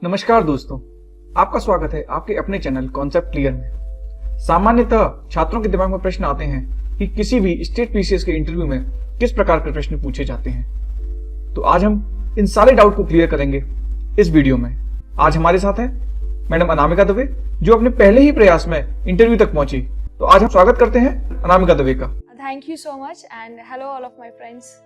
नमस्कार दोस्तों, आपका स्वागत है आपके अपने चैनल कॉन्सेप्ट क्लियर में। सामान्यतः छात्रों के दिमाग में प्रश्न आते हैं कि किसी भी स्टेट पीसीएस के इंटरव्यू में किस प्रकार के प्रश्न पूछे जाते हैं। तो आज हम इन सारे डाउट को क्लियर करेंगे इस वीडियो में। आज हमारे साथ है मैडम अनामिका दवे, जो अपने पहले ही प्रयास में इंटरव्यू तक पहुंची। तो आज हम स्वागत करते हैं अनामिका दवे का। Thank you so much and hello all of my friends.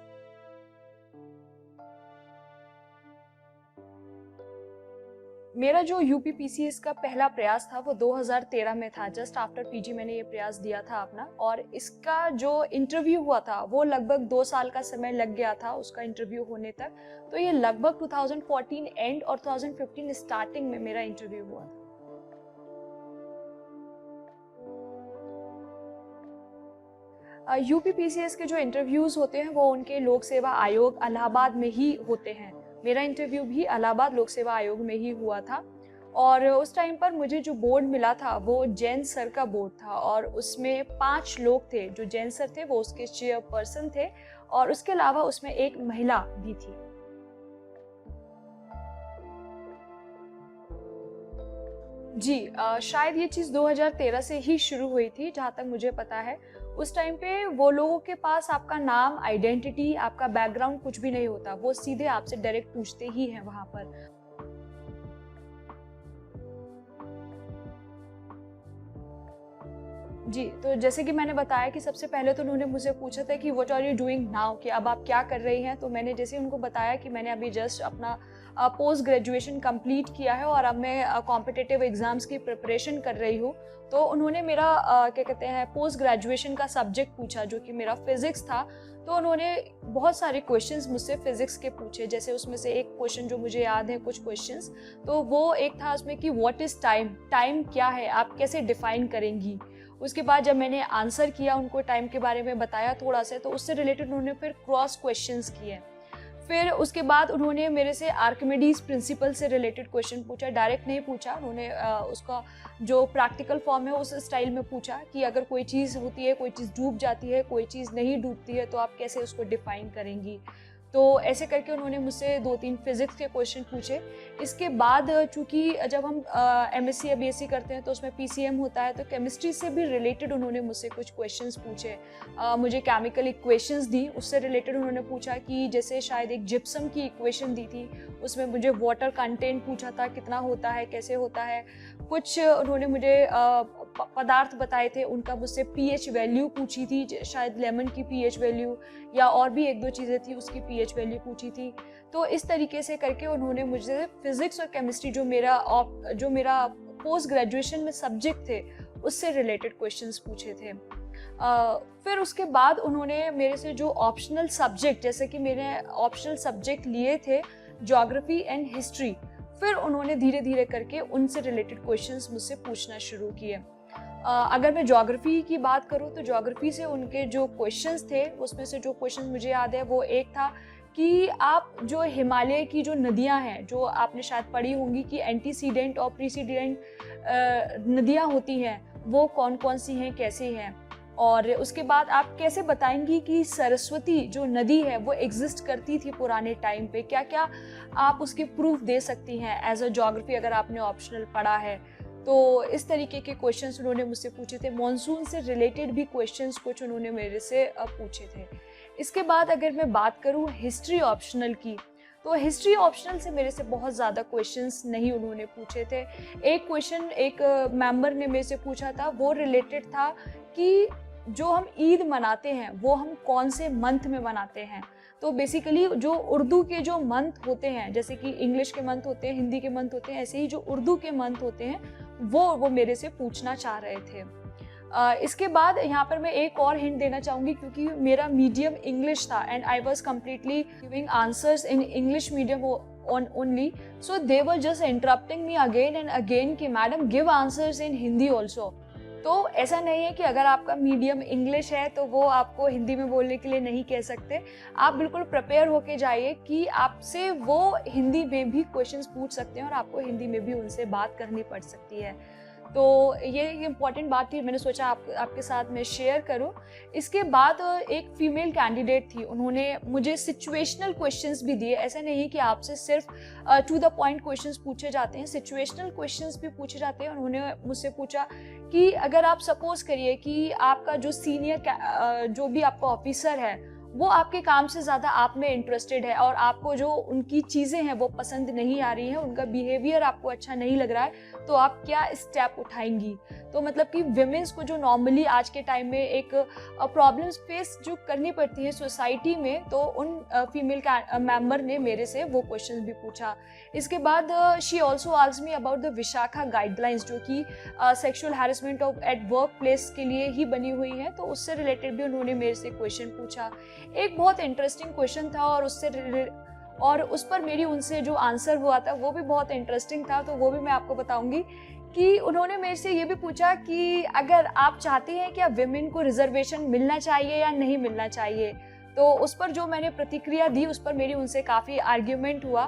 मेरा जो यूपी पीसीएस का पहला प्रयास था वो 2013 में था। जस्ट आफ्टर पीजी मैंने ये प्रयास दिया था अपना, और इसका जो इंटरव्यू हुआ था वो लगभग 2 साल का समय लग गया था उसका इंटरव्यू होने तक। तो ये लगभग 2014 एंड और 2015 स्टार्टिंग में मेरा इंटरव्यू हुआ था। यूपी पीसीएस के जो इंटरव्यूज होते हैं वो उनके लोक सेवा आयोग इलाहाबाद में ही होते हैं। मेरा इंटरव्यू भी इलाहाबाद लोक सेवा आयोग में ही हुआ था, और उस टाइम पर मुझे जो बोर्ड मिला था वो जैन सर का बोर्ड था, और उसमें 5 लोग थे। जो जैन सर थे वो उसके चेयरपर्सन थे, और उसके अलावा उसमें एक महिला भी थी। जी, शायद ये चीज़ 2013 से ही शुरू हुई थी जहाँ तक मुझे पता है। उस टाइम पे वो लोगों के पास आपका नाम, आइडेंटिटी, आपका बैकग्राउंड कुछ भी नहीं होता। वो सीधे आपसे डायरेक्ट पूछते ही हैं वहाँ पर। जी, तो जैसे कि मैंने बताया कि सबसे पहले तो उन्होंने मुझसे पूछा था कि what are you doing now, कि अब आप क्या कर रही हैं। तो मैंने जैसे उनको बताया कि मैंने अभी जस्ट अपना पोस्ट ग्रेजुएशन कंप्लीट किया है और अब मैं कॉम्पिटिटिव एग्जाम्स की प्रिपरेशन कर रही हूँ। तो उन्होंने मेरा क्या कहते हैं पोस्ट ग्रेजुएशन का सब्जेक्ट पूछा, जो कि मेरा फिजिक्स था। तो उन्होंने बहुत सारे क्वेश्चंस मुझसे फिजिक्स के पूछे। जैसे उसमें से एक क्वेश्चन जो मुझे याद है, कुछ क्वेश्चंस, तो वो एक था उसमें कि व्हाट इज़ टाइम, टाइम क्या है, आप कैसे डिफाइन करेंगी। उसके बाद जब मैंने आंसर किया, उनको टाइम के बारे में बताया थोड़ा सा, तो उससे रिलेटेड उन्होंने फिर क्रॉस क्वेश्चंस किए। फिर उसके बाद उन्होंने मेरे से आर्किमिडीज प्रिंसिपल से रिलेटेड क्वेश्चन पूछा। डायरेक्ट नहीं पूछा उन्होंने, उसका जो प्रैक्टिकल फॉर्म है उस स्टाइल में पूछा कि अगर कोई चीज़ होती है, कोई चीज़ डूब जाती है, कोई चीज़ नहीं डूबती है, तो आप कैसे उसको डिफाइन करेंगी। तो ऐसे करके उन्होंने मुझसे 2-3 फिजिक्स के क्वेश्चन पूछे। इसके बाद चूँकि जब हम एमएससी या बीएससी करते हैं तो उसमें पीसीएम होता है, तो केमिस्ट्री से भी रिलेटेड उन्होंने मुझसे कुछ क्वेश्चंस पूछे। मुझे केमिकल इक्वेशंस दी, उससे रिलेटेड उन्होंने पूछा कि जैसे शायद एक जिप्सम की इक्वेशन दी थी, उसमें मुझे वाटर कंटेंट पूछा था, कितना होता है, कैसे होता है। कुछ उन्होंने मुझे पदार्थ बताए थे, उनका मुझसे पीएच वैल्यू पूछी थी, शायद लेमन की पीएच वैल्यू, या और भी 1-2 चीज़ें थी उसकी पीएच वैल्यू पूछी थी। तो इस तरीके से करके उन्होंने मुझे फिजिक्स और केमिस्ट्री जो मेरा पोस्ट ग्रेजुएशन में सब्जेक्ट थे उससे रिलेटेड क्वेश्चंस पूछे थे। फिर उसके बाद उन्होंने मेरे से जो ऑप्शनल सब्जेक्ट, जैसे कि मैंने ऑप्शनल सब्जेक्ट लिए थे ज्योग्राफी एंड हिस्ट्री, फिर उन्होंने धीरे धीरे करके उनसे रिलेटेड क्वेश्चंस मुझसे पूछना शुरू किए। अगर मैं ज्योग्राफी की बात करूं तो ज्योग्राफी से उनके जो क्वेश्चंस थे, उसमें से जो क्वेश्चन मुझे याद है वो एक था कि आप जो हिमालय की जो नदियां हैं, जो आपने शायद पढ़ी होंगी कि एंटीसीडेंट और प्रीसीडेंट नदियां होती हैं, वो कौन कौन सी हैं, कैसे हैं। और उसके बाद आप कैसे बताएंगी कि सरस्वती जो नदी है वो एग्जिस्ट करती थी पुराने टाइम पे, क्या क्या आप उसके प्रूफ दे सकती हैं एज अ ज्योग्राफी, अगर आपने ऑप्शनल पढ़ा है। तो इस तरीके के क्वेश्चंस उन्होंने मुझसे पूछे थे। मॉनसून से रिलेटेड भी क्वेश्चंस कुछ उन्होंने मेरे से पूछे थे। इसके बाद अगर मैं बात करूँ हिस्ट्री ऑप्शनल की, तो हिस्ट्री ऑप्शनल से मेरे से बहुत ज़्यादा क्वेश्चंस नहीं उन्होंने पूछे थे। एक क्वेश्चन एक मेंबर ने मेरे से पूछा था, वो रिलेटेड था कि जो हम ईद मनाते हैं वो हम कौन से मंथ में मनाते हैं। तो बेसिकली जो उर्दू के जो मंथ होते हैं, जैसे कि इंग्लिश के मंथ होते हैं, हिंदी के मंथ होते हैं, ऐसे ही जो उर्दू के मंथ होते हैं वो मेरे से पूछना चाह रहे थे। इसके बाद यहाँ पर मैं एक और हिंट देना चाहूँगी, क्योंकि मेरा मीडियम इंग्लिश था and I was completely giving answers in English medium only, so they were just interrupting me again and again कि madam give answers in Hindi also. तो ऐसा नहीं है कि अगर आपका मीडियम इंग्लिश है तो वो आपको हिंदी में बोलने के लिए नहीं कह सकते। आप बिल्कुल प्रिपेयर होके जाइए कि आपसे वो हिंदी में भी क्वेश्चंस पूछ सकते हैं और आपको हिंदी में भी उनसे बात करनी पड़ सकती है। तो ये इम्पॉर्टेंट बात थी, मैंने सोचा आपके साथ मैं शेयर करूं। इसके बाद एक फीमेल कैंडिडेट थी, उन्होंने मुझे सिचुएशनल क्वेश्चंस भी दिए। ऐसा नहीं कि आपसे सिर्फ टू द पॉइंट क्वेश्चंस पूछे जाते हैं, सिचुएशनल क्वेश्चंस भी पूछे जाते हैं। उन्होंने मुझसे पूछा कि अगर आप सपोज करिए कि आपका जो सीनियर जो भी आपका ऑफिसर है वो आपके काम से ज़्यादा आप में इंटरेस्टेड है और आपको जो उनकी चीज़ें हैं वो पसंद नहीं आ रही हैं, उनका बिहेवियर आपको अच्छा नहीं लग रहा है, तो आप क्या स्टेप उठाएंगी। तो मतलब कि विमेंस को जो नॉर्मली आज के टाइम में एक प्रॉब्लम्स फेस जो करनी पड़ती है सोसाइटी में, तो उन फीमेल मेंबर ने मेरे से वो क्वेश्चन भी पूछा। इसके बाद she also asked me about the Vishakha guidelines, जो कि sexual harassment of at work place के लिए ही बनी हुई है, तो उससे रिलेटेड भी उन्होंने मेरे से क्वेश्चन पूछा। एक बहुत इंटरेस्टिंग क्वेश्चन था और उस पर मेरी उनसे जो आंसर हुआ था वो भी बहुत इंटरेस्टिंग था, तो वो भी मैं आपको बताऊंगी। कि उन्होंने मेरे से ये भी पूछा कि अगर आप चाहती हैं कि विमेन को रिजर्वेशन मिलना चाहिए या नहीं मिलना चाहिए, तो उस पर जो मैंने प्रतिक्रिया दी उस पर मेरी उनसे काफ़ी आर्ग्यूमेंट हुआ।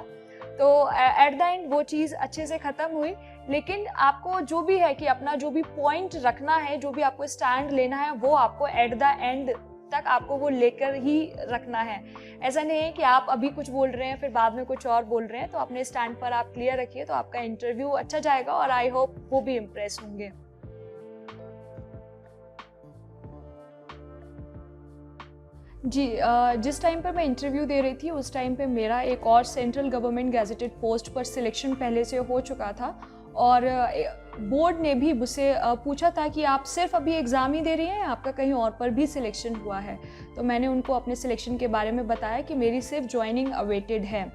तो एट द एंड वो चीज़ अच्छे से ख़त्म हुई। लेकिन आपको जो भी है कि अपना जो भी पॉइंट रखना है, जो भी आपको स्टैंड लेना है, वो आपको एट द एंड तक आपको वो लेकर ही रखना है। ऐसा नहीं है कि आप अभी कुछ बोल रहे हैं फिर बाद में कुछ और बोल रहे हैं। तो अपने स्टैंड पर आप क्लियर रखिए, तो आपका इंटरव्यू अच्छा जाएगा और आई होप वो भी इम्प्रेस होंगे। जी, जिस टाइम पर मैं इंटरव्यू दे रही थी उस टाइम पे मेरा एक और सेंट्रल गवर्नमेंट गैजेटेड पोस्ट पर सिलेक्शन पहले से हो चुका था और बोर्ड ने भी मुझसे पूछा था कि आप सिर्फ अभी एग्ज़ाम ही दे रही हैं, आपका कहीं और पर भी सिलेक्शन हुआ है। तो मैंने उनको अपने सिलेक्शन के बारे में बताया कि मेरी सिर्फ ज्वाइनिंग अवेटेड है।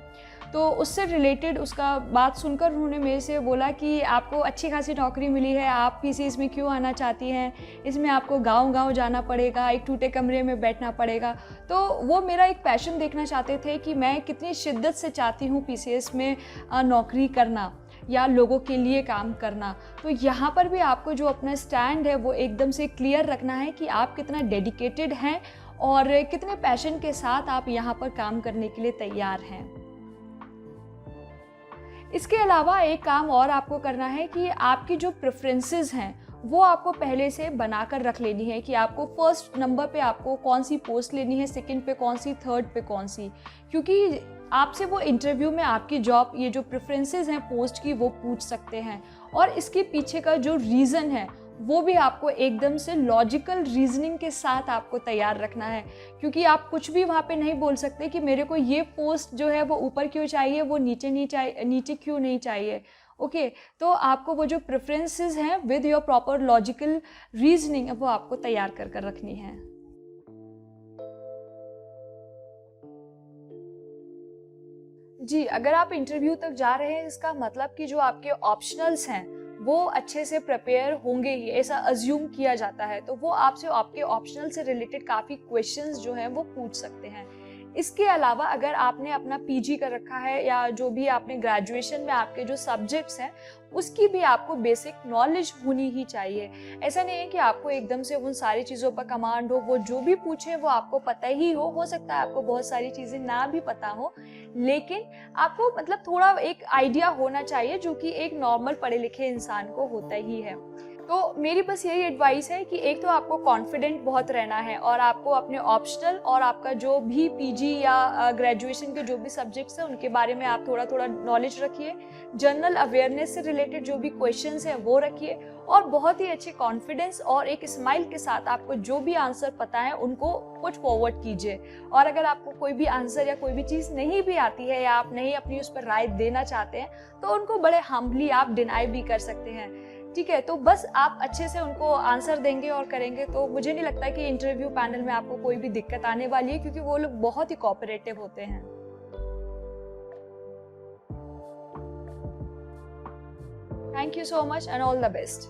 तो उससे रिलेटेड उसका बात सुनकर उन्होंने मेरे से बोला कि आपको अच्छी खासी नौकरी मिली है, आप किसी इसमें क्यों आना चाहती हैं, इसमें आपको गांव-गांव जाना पड़ेगा, एक टूटे कमरे में बैठना पड़ेगा। तो वो मेरा एक पैशन देखना चाहते थे कि मैं कितनी शिद्दत से चाहती हूँ पीसीएस में नौकरी करना या लोगों के लिए काम करना। तो यहाँ पर भी आपको जो अपना स्टैंड है वो एकदम से क्लियर रखना है कि आप कितना डेडिकेटेड हैं और कितने पैशन के साथ आप यहाँ पर काम करने के लिए तैयार हैं। इसके अलावा एक काम और आपको करना है कि आपकी जो प्रेफरेंसेस हैं वो आपको पहले से बनाकर रख लेनी है कि आपको फर्स्ट नंबर पे आपको कौन सी पोस्ट लेनी है, सेकंड पे कौन सी, थर्ड पे कौन सी। क्योंकि आपसे वो इंटरव्यू में आपकी जॉब ये जो प्रेफरेंसेस हैं पोस्ट की वो पूछ सकते हैं और इसके पीछे का जो रीज़न है वो भी आपको एकदम से लॉजिकल रीजनिंग के साथ आपको तैयार रखना है। क्योंकि आप कुछ भी वहाँ पे नहीं बोल सकते कि मेरे को ये पोस्ट जो है वो ऊपर क्यों चाहिए, वो नीचे क्यों नहीं चाहिए। ओके, तो आपको वो जो प्रेफरेंसेस हैं with your proper logical reasoning वो आपको तैयार कर रखनी है। जी, अगर आप इंटरव्यू तक जा रहे हैं इसका मतलब कि जो आपके ऑप्शनल्स हैं वो अच्छे से प्रिपेयर होंगे ही, ऐसा अज्यूम किया जाता है। तो वो आपसे आपके ऑप्शनल से रिलेटेड काफ़ी क्वेश्चंस जो हैं वो पूछ सकते हैं। इसके अलावा अगर आपने अपना पीजी कर रखा है या जो भी आपने ग्रेजुएशन में आपके जो सब्जेक्ट्स हैं उसकी भी आपको बेसिक नॉलेज होनी ही चाहिए। ऐसा नहीं है कि आपको एकदम से उन सारी चीज़ों पर कमांड हो, वो जो भी पूछे वो आपको पता ही हो सकता है आपको बहुत सारी चीज़ें ना भी पता हो, लेकिन आपको मतलब थोड़ा एक आइडिया होना चाहिए जो कि एक नॉर्मल पढ़े लिखे इंसान को होता ही है। तो मेरी बस यही एडवाइस है कि एक तो आपको कॉन्फिडेंट बहुत रहना है और आपको अपने ऑप्शनल और आपका जो भी पीजी या ग्रेजुएशन के जो भी सब्जेक्ट्स हैं उनके बारे में आप थोड़ा थोड़ा नॉलेज रखिए। जनरल अवेयरनेस से रिलेटेड जो भी क्वेश्चंस हैं वो रखिए और बहुत ही अच्छे कॉन्फिडेंस और एक स्माइल के साथ आपको जो भी आंसर पता है उनको पुट फॉरवर्ड कीजिए। और अगर आपको कोई भी आंसर या कोई भी चीज़ नहीं भी आती है या आप नहीं अपनी उस पर राय देना चाहते हैं तो उनको बड़े हम्बली आप डिनाई भी कर सकते हैं। ठीक है, तो बस आप अच्छे से उनको आंसर देंगे और करेंगे तो मुझे नहीं लगता कि इंटरव्यू पैनल में आपको कोई भी दिक्कत आने वाली है, क्योंकि वो लोग बहुत ही कोऑपरेटिव होते हैं। Thank you so much and all the best.